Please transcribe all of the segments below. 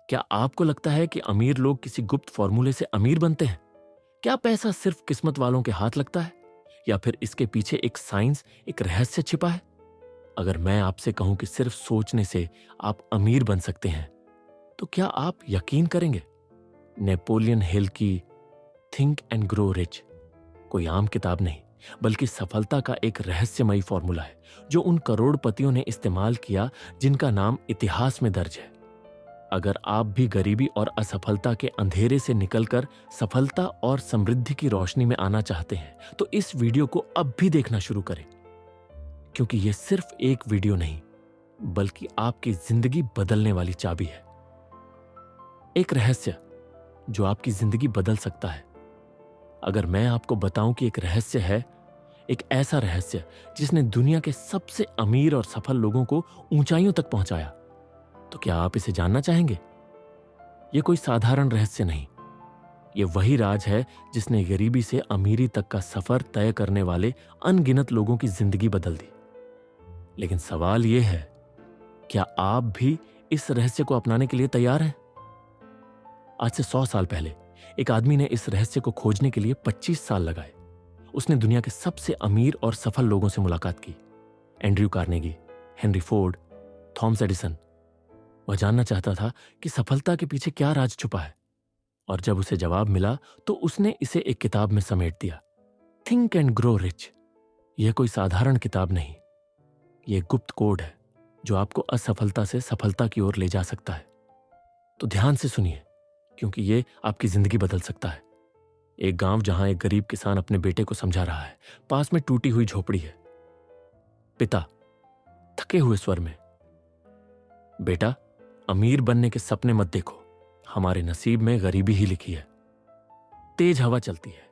क्या आपको लगता है कि अमीर लोग किसी गुप्त फॉर्मूले से अमीर बनते हैं? क्या पैसा सिर्फ किस्मत वालों के हाथ लगता है, या फिर इसके पीछे एक साइंस, एक रहस्य छिपा है? अगर मैं आपसे कहूं कि सिर्फ सोचने से आप अमीर बन सकते हैं, तो क्या आप यकीन करेंगे? नेपोलियन हिल की थिंक एंड ग्रो रिच कोई आम किताब नहीं, बल्कि सफलता का एक रहस्यमयी फॉर्मूला है जो उन करोड़पतियों ने इस्तेमाल किया जिनका नाम इतिहास में दर्ज है। अगर आप भी गरीबी और असफलता के अंधेरे से निकलकर सफलता और समृद्धि की रोशनी में आना चाहते हैं, तो इस वीडियो को अब भी देखना शुरू करें, क्योंकि यह सिर्फ एक वीडियो नहीं, बल्कि आपकी जिंदगी बदलने वाली चाबी है। एक रहस्य जो आपकी जिंदगी बदल सकता है। अगर मैं आपको बताऊं कि एक रहस्य है, एक ऐसा रहस्य जिसने दुनिया के सबसे अमीर और सफल लोगों को ऊंचाइयों तक पहुंचाया, तो क्या आप इसे जानना चाहेंगे? यह कोई साधारण रहस्य नहीं, यह वही राज है जिसने गरीबी से अमीरी तक का सफर तय करने वाले अनगिनत लोगों की जिंदगी बदल दी। लेकिन सवाल यह है, क्या आप भी इस रहस्य को अपनाने के लिए तैयार हैं? आज से 100 साल पहले एक आदमी ने इस रहस्य को खोजने के लिए 25 साल लगाए। उसने दुनिया के सबसे अमीर और सफल लोगों से मुलाकात की। Andrew Carnegie, Henry Ford, Thomas Edison. वह जानना चाहता था कि सफलता के पीछे क्या राज छुपा है, और जब उसे जवाब मिला तो उसने इसे एक किताब में समेट दिया, थिंक एंड ग्रो रिच। यह कोई साधारण किताब नहीं, यह गुप्त कोड है जो आपको असफलता से सफलता की ओर ले जा सकता है। तो ध्यान से सुनिए, क्योंकि यह आपकी जिंदगी बदल सकता है। एक गांव जहां एक गरीब किसान अपने बेटे को समझा रहा है। पास में टूटी हुई झोपड़ी है। पिता थके हुए स्वर में, बेटा, अमीर बनने के सपने मत देखो, हमारे नसीब में गरीबी ही लिखी है। तेज हवा चलती है।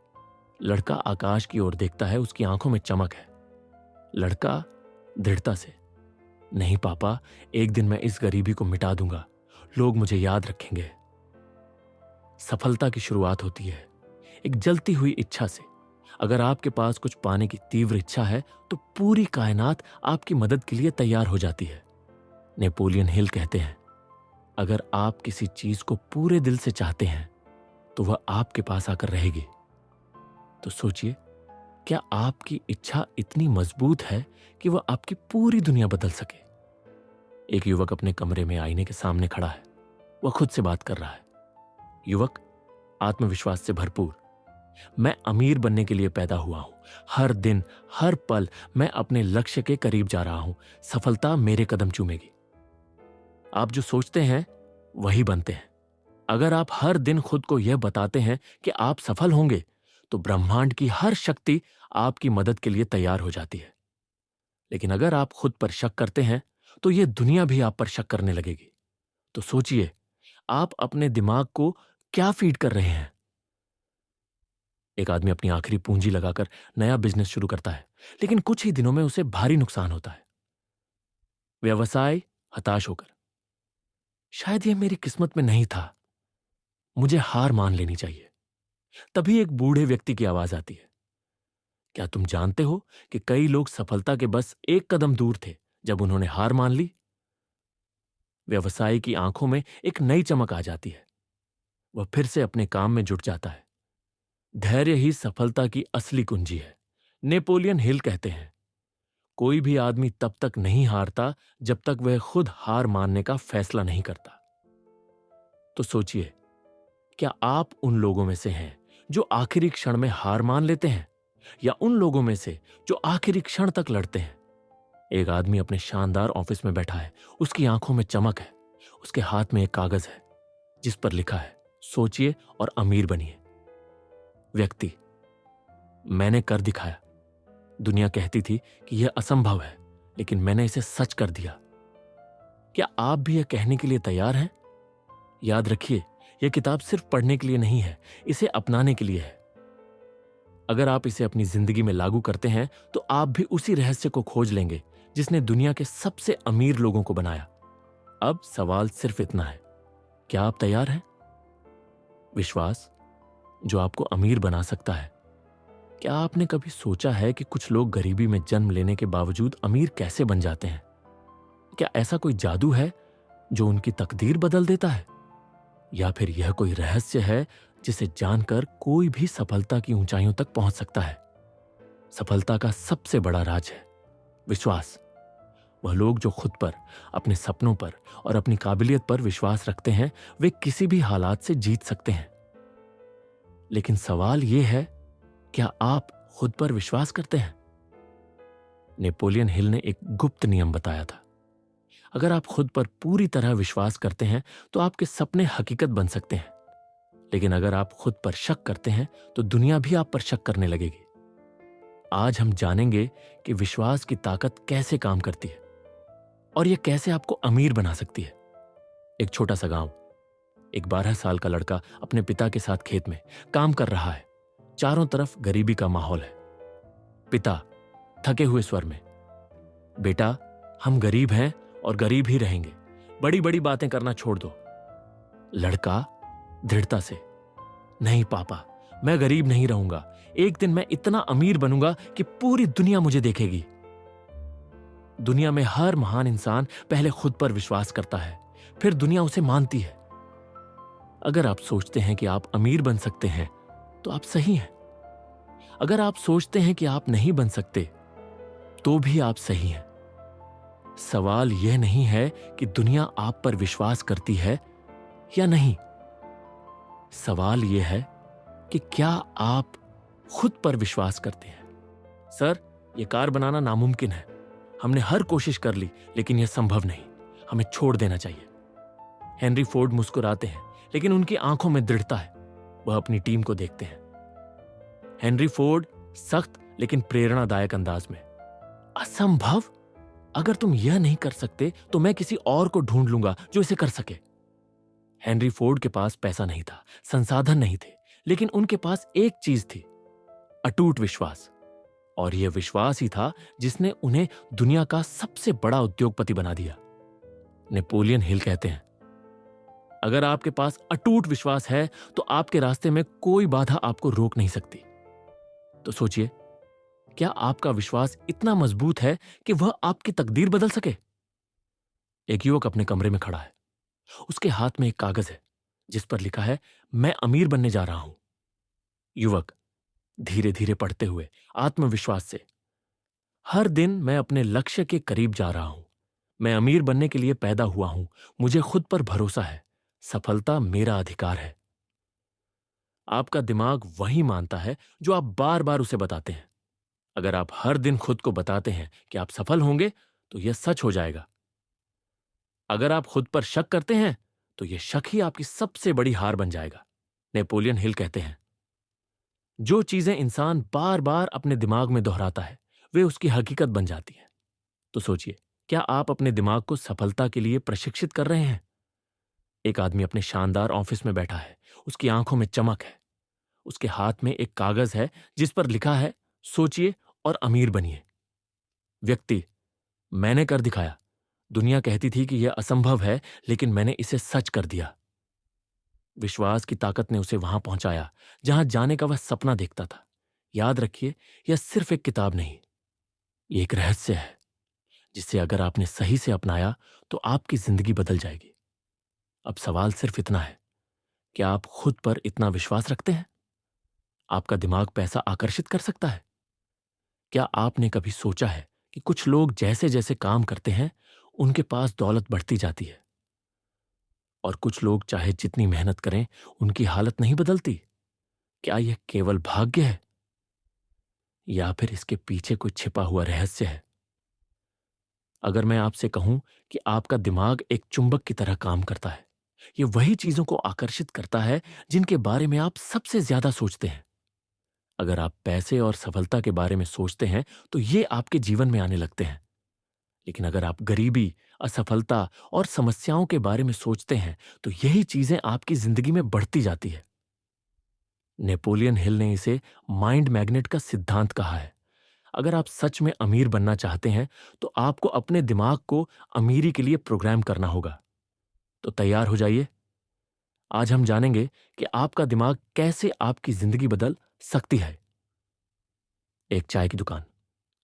लड़का आकाश की ओर देखता है, उसकी आंखों में चमक है। लड़का दृढ़ता से, नहीं पापा, एक दिन मैं इस गरीबी को मिटा दूंगा, लोग मुझे याद रखेंगे। सफलता की शुरुआत होती है एक जलती हुई इच्छा से। अगर आपके पास कुछ पाने की तीव्र इच्छा है, तो पूरी कायनात आपकी मदद के लिए तैयार हो जाती है। नेपोलियन हिल कहते हैं, अगर आप किसी चीज को पूरे दिल से चाहते हैं, तो वह आपके पास आकर रहेगी। तो सोचिए, क्या आपकी इच्छा इतनी मजबूत है कि वह आपकी पूरी दुनिया बदल सके? एक युवक अपने कमरे में आईने के सामने खड़ा है। वह खुद से बात कर रहा है। युवक आत्मविश्वास से भरपूर, मैं अमीर बनने के लिए पैदा हुआ हूं। हर दिन, हर पल मैं अपने लक्ष्य के करीब जा रहा हूं। सफलता मेरे कदम चूमेगी। आप जो सोचते हैं वही बनते हैं। अगर आप हर दिन खुद को यह बताते हैं कि आप सफल होंगे, तो ब्रह्मांड की हर शक्ति आपकी मदद के लिए तैयार हो जाती है। लेकिन अगर आप खुद पर शक करते हैं, तो यह दुनिया भी आप पर शक करने लगेगी। तो सोचिए, आप अपने दिमाग को क्या फीड कर रहे हैं? एक आदमी अपनी आखिरी पूंजी लगाकर नया बिजनेस शुरू करता है, लेकिन कुछ ही दिनों में उसे भारी नुकसान होता है। व्यवसाय हताश होकर, शायद यह मेरी किस्मत में नहीं था, मुझे हार मान लेनी चाहिए। तभी एक बूढ़े व्यक्ति की आवाज आती है, क्या तुम जानते हो कि कई लोग सफलता के बस एक कदम दूर थे जब उन्होंने हार मान ली? व्यवसायी की आंखों में एक नई चमक आ जाती है। वह फिर से अपने काम में जुट जाता है। धैर्य ही सफलता की असली कुंजी है। नेपोलियन हिल कहते हैं, कोई भी आदमी तब तक नहीं हारता जब तक वह खुद हार मानने का फैसला नहीं करता। तो सोचिए, क्या आप उन लोगों में से हैं जो आखिरी क्षण में हार मान लेते हैं, या उन लोगों में से जो आखिरी क्षण तक लड़ते हैं? एक आदमी अपने शानदार ऑफिस में बैठा है। उसकी आंखों में चमक है। उसके हाथ में एक कागज है जिस पर लिखा है, सोचिए और अमीर बनिए। व्यक्ति, मैंने कर दिखाया। दुनिया कहती थी कि यह असंभव है, लेकिन मैंने इसे सच कर दिया। क्या आप भी यह कहने के लिए तैयार हैं? याद रखिए, यह किताब सिर्फ पढ़ने के लिए नहीं है, इसे अपनाने के लिए है। अगर आप इसे अपनी जिंदगी में लागू करते हैं, तो आप भी उसी रहस्य को खोज लेंगे जिसने दुनिया के सबसे अमीर लोगों को बनाया। अब सवाल सिर्फ इतना है, क्या आप तैयार हैं? विश्वास जो आपको अमीर बना सकता है। क्या आपने कभी सोचा है कि कुछ लोग गरीबी में जन्म लेने के बावजूद अमीर कैसे बन जाते हैं? क्या ऐसा कोई जादू है जो उनकी तकदीर बदल देता है? या फिर यह कोई रहस्य है जिसे जानकर कोई भी सफलता की ऊंचाइयों तक पहुंच सकता है? सफलता का सबसे बड़ा राज है विश्वास। वह लोग जो खुद पर, अपने सपनों पर और अपनी काबिलियत पर विश्वास रखते हैं, वे किसी भी हालात से जीत सकते हैं। लेकिन सवाल यह है, क्या आप खुद पर विश्वास करते हैं? नेपोलियन हिल ने एक गुप्त नियम बताया था। अगर आप खुद पर पूरी तरह विश्वास करते हैं तो आपके सपने हकीकत बन सकते हैं। लेकिन अगर आप खुद पर शक करते हैं तो दुनिया भी आप पर शक करने लगेगी। आज हम जानेंगे कि विश्वास की ताकत कैसे काम करती है और यह कैसे आपको अमीर बना सकती है। एक छोटा सा गांव, एक 12 साल का लड़का अपने पिता के साथ खेत में काम कर रहा है। चारों तरफ गरीबी का माहौल है। पिता थके हुए स्वर में, बेटा, हम गरीब हैं और गरीब ही रहेंगे, बड़ी बड़ी बातें करना छोड़ दो। लड़का दृढ़ता से, नहीं पापा, मैं गरीब नहीं रहूंगा। एक दिन मैं इतना अमीर बनूंगा कि पूरी दुनिया मुझे देखेगी। दुनिया में हर महान इंसान पहले खुद पर विश्वास करता है, फिर दुनिया उसे मानती है। अगर आप सोचते हैं कि आप अमीर बन सकते हैं तो आप सही हैं। अगर आप सोचते हैं कि आप नहीं बन सकते तो भी आप सही हैं। सवाल यह नहीं है कि दुनिया आप पर विश्वास करती है या नहीं। सवाल यह है कि क्या आप खुद पर विश्वास करते हैं। सर, यह कार बनाना नामुमकिन है। हमने हर कोशिश कर ली, लेकिन यह संभव नहीं। हमें छोड़ देना चाहिए। हेनरी फोर्ड मुस्कुराते हैं, लेकिन उनकी आंखों में दृढ़ता है। वह अपनी टीम को देखते हैं। हेनरी फोर्ड सख्त लेकिन प्रेरणादायक अंदाज में, असंभव? अगर तुम यह नहीं कर सकते तो मैं किसी और को ढूंढ लूंगा जो इसे कर सके। हेनरी फोर्ड के पास पैसा नहीं था, संसाधन नहीं थे, लेकिन उनके पास एक चीज थी, अटूट विश्वास। और यह विश्वास ही था जिसने उन्हें दुनिया का सबसे बड़ा उद्योगपति बना दिया। नेपोलियन हिल कहते हैं, अगर आपके पास अटूट विश्वास है तो आपके रास्ते में कोई बाधा आपको रोक नहीं सकती। तो सोचिए, क्या आपका विश्वास इतना मजबूत है कि वह आपकी तकदीर बदल सके? एक युवक अपने कमरे में खड़ा है। उसके हाथ में एक कागज है जिस पर लिखा है, मैं अमीर बनने जा रहा हूं। युवक धीरे धीरे पढ़ते हुए आत्मविश्वास से, हर दिन मैं अपने लक्ष्य के करीब जा रहा हूं। मैं अमीर बनने के लिए पैदा हुआ हूं। मुझे खुद पर भरोसा है। सफलता मेरा अधिकार है। आपका दिमाग वही मानता है जो आप बार बार उसे बताते हैं। अगर आप हर दिन खुद को बताते हैं कि आप सफल होंगे तो यह सच हो जाएगा। अगर आप खुद पर शक करते हैं तो यह शक ही आपकी सबसे बड़ी हार बन जाएगा। नेपोलियन हिल कहते हैं, जो चीजें इंसान बार बार अपने दिमाग में दोहराता है वे उसकी हकीकत बन जाती हैं। तो सोचिए, क्या आप अपने दिमाग को सफलता के लिए प्रशिक्षित कर रहे हैं? एक आदमी अपने शानदार ऑफिस में बैठा है। उसकी आंखों में चमक है। उसके हाथ में एक कागज है जिस पर लिखा है, सोचिए और अमीर बनिए। व्यक्ति, मैंने कर दिखाया। दुनिया कहती थी कि यह असंभव है, लेकिन मैंने इसे सच कर दिया। विश्वास की ताकत ने उसे वहां पहुंचाया जहां जाने का वह सपना देखता था। याद रखिए, यह सिर्फ एक किताब नहीं, यह एक रहस्य है जिसे अगर आपने सही से अपनाया तो आपकी जिंदगी बदल जाएगी। अब सवाल सिर्फ इतना है, क्या आप खुद पर इतना विश्वास रखते हैं? आपका दिमाग पैसा आकर्षित कर सकता है? क्या आपने कभी सोचा है कि कुछ लोग जैसे जैसे काम करते हैं उनके पास दौलत बढ़ती जाती है, और कुछ लोग चाहे जितनी मेहनत करें उनकी हालत नहीं बदलती? क्या यह केवल भाग्य है या फिर इसके पीछे कोई छिपा हुआ रहस्य है? अगर मैं आपसे कहूं कि आपका दिमाग एक चुंबक की तरह काम करता है, यह वही चीजों को आकर्षित करता है जिनके बारे में आप सबसे ज्यादा सोचते हैं। अगर आप पैसे और सफलता के बारे में सोचते हैं तो ये आपके जीवन में आने लगते हैं। लेकिन अगर आप गरीबी, असफलता और समस्याओं के बारे में सोचते हैं तो यही चीजें आपकी जिंदगी में बढ़ती जाती है। नेपोलियन हिल ने इसे माइंड मैग्नेट का सिद्धांत कहा है। अगर आप सच में अमीर बनना चाहते हैं तो आपको अपने दिमाग को अमीरी के लिए प्रोग्राम करना होगा। तो तैयार हो जाइए। आज हम जानेंगे कि आपका दिमाग कैसे आपकी जिंदगी बदल सकती है। एक चाय की दुकान,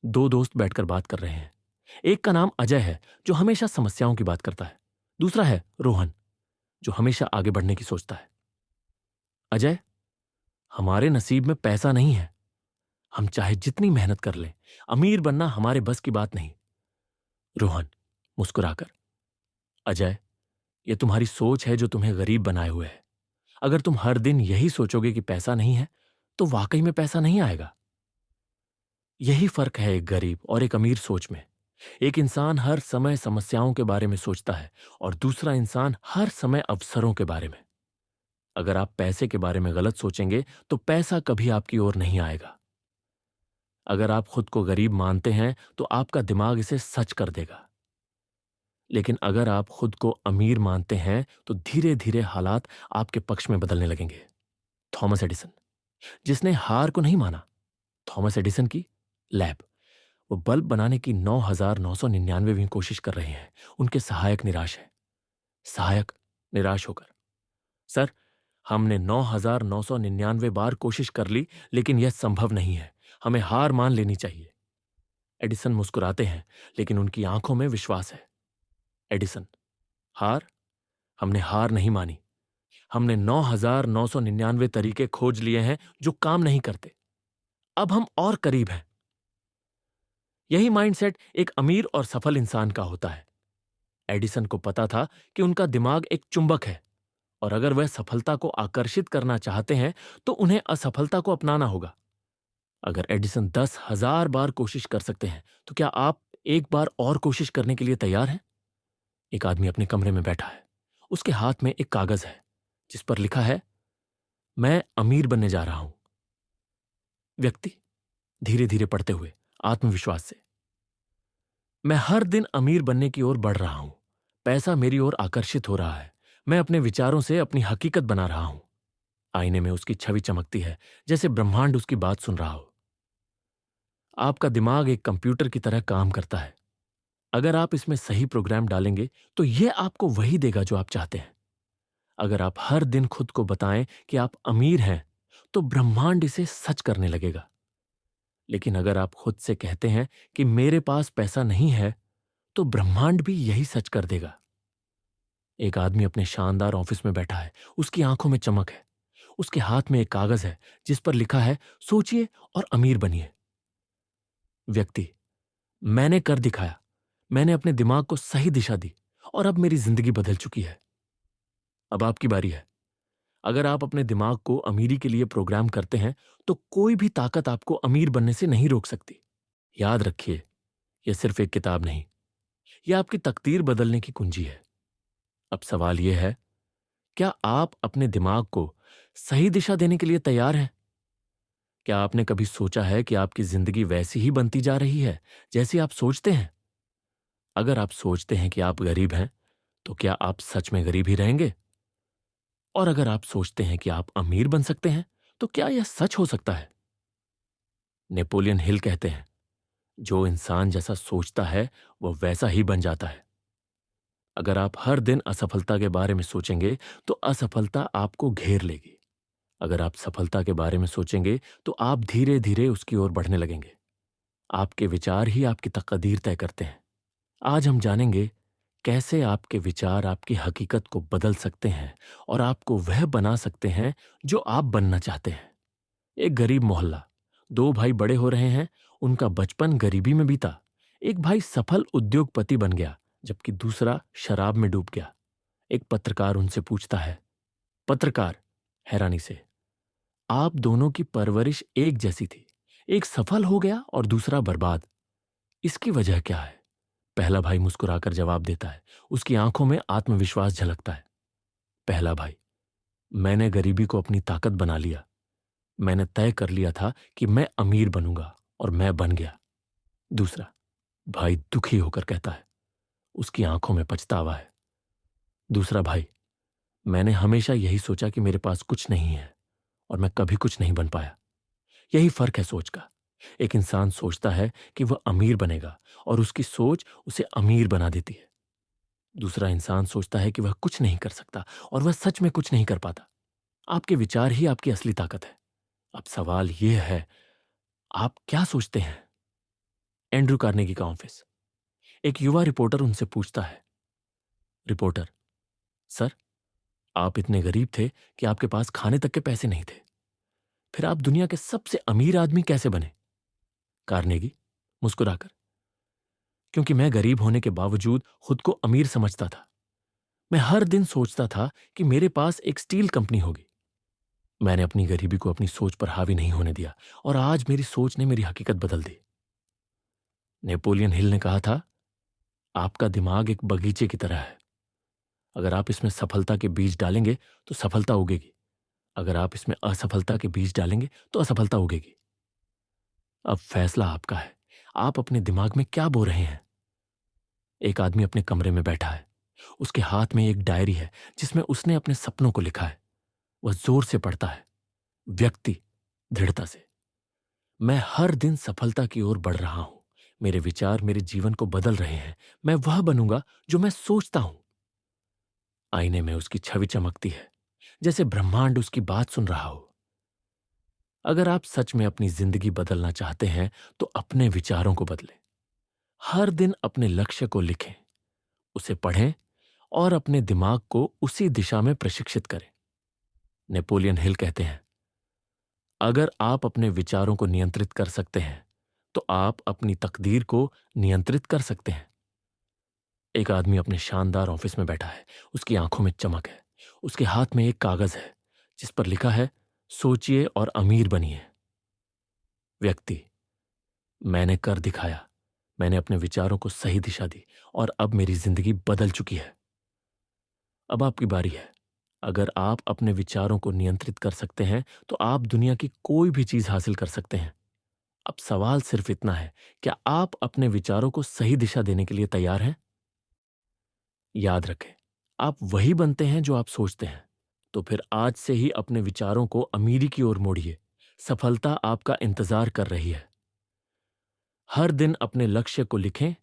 दो दोस्त बैठकर बात कर रहे हैं। एक का नाम अजय है जो हमेशा समस्याओं की बात करता है। दूसरा है रोहन जो हमेशा आगे बढ़ने की सोचता है। अजय, हमारे नसीब में पैसा नहीं है। हम चाहे जितनी मेहनत कर लें, अमीर बनना हमारे बस की बात नहीं। रोहन मुस्कुराकर, अजय, यह तुम्हारी सोच है जो तुम्हें गरीब बनाए हुए है। अगर तुम हर दिन यही सोचोगे कि पैसा नहीं है, तो वाकई में पैसा नहीं आएगा। यही फर्क है एक गरीब और एक अमीर सोच में। एक इंसान हर समय समस्याओं के बारे में सोचता है और दूसरा इंसान हर समय अवसरों के बारे में। अगर आप पैसे के बारे में गलत सोचेंगे तो पैसा कभी आपकी ओर नहीं आएगा। अगर आप खुद को गरीब मानते हैं तो आपका दिमाग इसे सच कर देगा। लेकिन अगर आप खुद को अमीर मानते हैं तो धीरे धीरे हालात आपके पक्ष में बदलने लगेंगे। थॉमस एडिसन, जिसने हार को नहीं माना। थॉमस एडिसन की लैब, वो बल्ब बनाने की 9,999वीं कोशिश कर रहे हैं। उनके सहायक निराश है। सहायक निराश होकर, सर, हमने 9,999 बार कोशिश कर ली, लेकिन यह संभव नहीं है। हमें हार मान लेनी चाहिए। एडिसन मुस्कुराते हैं, लेकिन उनकी आंखों में विश्वास है। एडिसन, हार? हमने हार नहीं मानी। हमने 9,999 तरीके खोज लिए हैं जो काम नहीं करते। अब हम और करीब हैं। यही माइंडसेट एक अमीर और सफल इंसान का होता है। एडिसन को पता था कि उनका दिमाग एक चुंबक है और अगर वह सफलता को आकर्षित करना चाहते हैं तो उन्हें असफलता को अपनाना होगा। अगर एडिसन 10,000 बार कोशिश कर सकते हैं तो क्या आप एक बार और कोशिश करने के लिए तैयार हैं? एक आदमी अपने कमरे में बैठा है। उसके हाथ में एक कागज है जिस पर लिखा है, मैं अमीर बनने जा रहा हूं। व्यक्ति धीरे धीरे पढ़ते हुए आत्मविश्वास से, मैं हर दिन अमीर बनने की ओर बढ़ रहा हूं। पैसा मेरी ओर आकर्षित हो रहा है। मैं अपने विचारों से अपनी हकीकत बना रहा हूं। आईने में उसकी छवि चमकती है, जैसे ब्रह्मांड उसकी बात सुन रहा हो। आपका दिमाग एक कंप्यूटर की तरह काम करता है। अगर आप इसमें सही प्रोग्राम डालेंगे तो यह आपको वही देगा जो आप चाहते हैं। अगर आप हर दिन खुद को बताएं कि आप अमीर हैं, तो ब्रह्मांड इसे सच करने लगेगा। लेकिन अगर आप खुद से कहते हैं कि मेरे पास पैसा नहीं है, तो ब्रह्मांड भी यही सच कर देगा। एक आदमी अपने शानदार ऑफिस में बैठा है। उसकी आंखों में चमक है। उसके हाथ में एक कागज है जिस पर लिखा है, सोचिए और अमीर बनिए। व्यक्ति, मैंने कर दिखाया। मैंने अपने दिमाग को सही दिशा दी और अब मेरी जिंदगी बदल चुकी है। अब आपकी बारी है। अगर आप अपने दिमाग को अमीरी के लिए प्रोग्राम करते हैं तो कोई भी ताकत आपको अमीर बनने से नहीं रोक सकती। याद रखिए, यह सिर्फ एक किताब नहीं, यह आपकी तकदीर बदलने की कुंजी है। अब सवाल यह है, क्या आप अपने दिमाग को सही दिशा देने के लिए तैयार हैं? क्या आपने कभी सोचा है कि आपकी जिंदगी वैसी ही बनती जा रही है जैसी आप सोचते हैं? अगर आप सोचते हैं कि आप गरीब हैं, तो क्या आप सच में गरीब ही रहेंगे? और अगर आप सोचते हैं कि आप अमीर बन सकते हैं, तो क्या यह सच हो सकता है? नेपोलियन हिल कहते हैं, जो इंसान जैसा सोचता है वह वैसा ही बन जाता है। अगर आप हर दिन असफलता के बारे में सोचेंगे तो असफलता आपको घेर लेगी। अगर आप सफलता के बारे में सोचेंगे तो आप धीरे धीरे उसकी ओर बढ़ने लगेंगे। आपके विचार ही आपकी तकदीर तय करते हैं। आज हम जानेंगे कैसे आपके विचार आपकी हकीकत को बदल सकते हैं और आपको वह बना सकते हैं जो आप बनना चाहते हैं। एक गरीब मोहल्ला। दो भाई बड़े हो रहे हैं। उनका बचपन गरीबी में बीता। एक भाई सफल उद्योगपति बन गया, जबकि दूसरा शराब में डूब गया। एक पत्रकार उनसे पूछता है, पत्रकार हैरानी से, आप दोनों की परवरिश एक जैसी थी, एक सफल हो गया और दूसरा बर्बाद, इसकी वजह क्या है? पहला भाई मुस्कुराकर जवाब देता है। उसकी आंखों में आत्मविश्वास झलकता है। पहला भाई, मैंने गरीबी को अपनी ताकत बना लिया। मैंने तय कर लिया था कि मैं अमीर बनूंगा और मैं बन गया। दूसरा भाई दुखी होकर कहता है, उसकी आंखों में पछतावा है। दूसरा भाई, मैंने हमेशा यही सोचा कि मेरे पास कुछ नहीं है और मैं कभी कुछ नहीं बन पाया। यही फर्क है सोच का। एक इंसान सोचता है कि वह अमीर बनेगा और उसकी सोच उसे अमीर बना देती है। दूसरा इंसान सोचता है कि वह कुछ नहीं कर सकता और वह सच में कुछ नहीं कर पाता। आपके विचार ही आपकी असली ताकत है। अब सवाल यह है, आप क्या सोचते हैं? एंड्रू कार्नेगी का ऑफिस। एक युवा रिपोर्टर उनसे पूछता है, रिपोर्टर, सर, आप इतने गरीब थे कि आपके पास खाने तक के पैसे नहीं थे। फिर आप दुनिया के सबसे अमीर आदमी कैसे बने? कार्नेगी, मुस्कुराकर। क्योंकि मैं गरीब होने के बावजूद खुद को अमीर समझता था। मैं हर दिन सोचता था कि मेरे पास एक स्टील कंपनी होगी। मैंने अपनी गरीबी को अपनी सोच पर हावी नहीं होने दिया और आज मेरी सोच ने मेरी हकीकत बदल दी। नेपोलियन हिल ने कहा था, आपका दिमाग एक बगीचे की तरह है। अगर आप इसमें सफलता के बीज डालेंगे तो सफलता उगेगी। अगर आप इसमें असफलता के बीज डालेंगे तो असफलता उगेगी। अब फैसला आपका है। आप अपने दिमाग में क्या बो रहे हैं? एक आदमी अपने कमरे में बैठा है। उसके हाथ में एक डायरी है जिसमें उसने अपने सपनों को लिखा है। वह जोर से पढ़ता है, व्यक्ति दृढ़ता से। मैं हर दिन सफलता की ओर बढ़ रहा हूं। मेरे विचार मेरे जीवन को बदल रहे हैं। मैं वह बनूंगा जो मैं सोचता हूं। आईने में उसकी छवि चमकती है, जैसे ब्रह्मांड उसकी बात सुन रहा हो। अगर आप सच में अपनी जिंदगी बदलना चाहते हैं तो अपने विचारों को बदलें। हर दिन अपने लक्ष्य को लिखें, उसे पढ़ें और अपने दिमाग को उसी दिशा में प्रशिक्षित करें। नेपोलियन हिल कहते हैं, अगर आप अपने विचारों को नियंत्रित कर सकते हैं तो आप अपनी तकदीर को नियंत्रित कर सकते हैं। एक आदमी अपने शानदार ऑफिस में बैठा है। उसकी आंखों में चमक है। उसके हाथ में एक कागज है जिस पर लिखा है, सोचिए और अमीर बनिए। व्यक्ति, मैंने कर दिखाया। मैंने अपने विचारों को सही दिशा दी और अब मेरी जिंदगी बदल चुकी है। अब आपकी बारी है। अगर आप अपने विचारों को नियंत्रित कर सकते हैं तो आप दुनिया की कोई भी चीज हासिल कर सकते हैं। अब सवाल सिर्फ इतना है, क्या आप अपने विचारों को सही दिशा देने के लिए तैयार हैं? याद रखें, आप वही बनते हैं जो आप सोचते हैं। तो फिर आज से ही अपने विचारों को अमीरी की ओर मोड़िए। सफलता आपका इंतजार कर रही है। हर दिन अपने लक्ष्य को लिखें,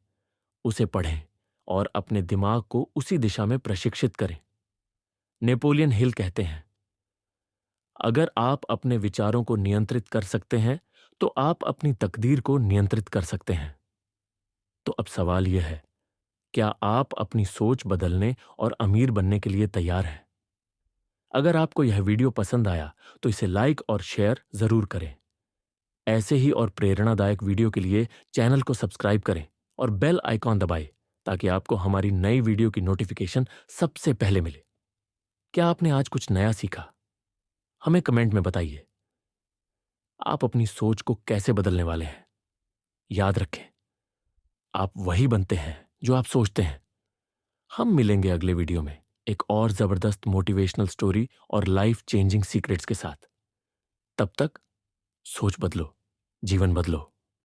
उसे पढ़ें और अपने दिमाग को उसी दिशा में प्रशिक्षित करें। नेपोलियन हिल कहते हैं, अगर आप अपने विचारों को नियंत्रित कर सकते हैं तो आप अपनी तकदीर को नियंत्रित कर सकते हैं। तो अब सवाल यह है, क्या आप अपनी सोच बदलने और अमीर बनने के लिए तैयार हैं? अगर आपको यह वीडियो पसंद आया तो इसे लाइक और शेयर जरूर करें। ऐसे ही और प्रेरणादायक वीडियो के लिए चैनल को सब्सक्राइब करें और बेल आइकॉन दबाएं ताकि आपको हमारी नई वीडियो की नोटिफिकेशन सबसे पहले मिले। क्या आपने आज कुछ नया सीखा? हमें कमेंट में बताइए। आप अपनी सोच को कैसे बदलने वाले हैं? याद रखें, आप वही बनते हैं जो आप सोचते हैं। हम मिलेंगे अगले वीडियो में एक और जबरदस्त मोटिवेशनल स्टोरी और लाइफ चेंजिंग सीक्रेट्स के साथ। तब तक सोच बदलो, जीवन बदलो।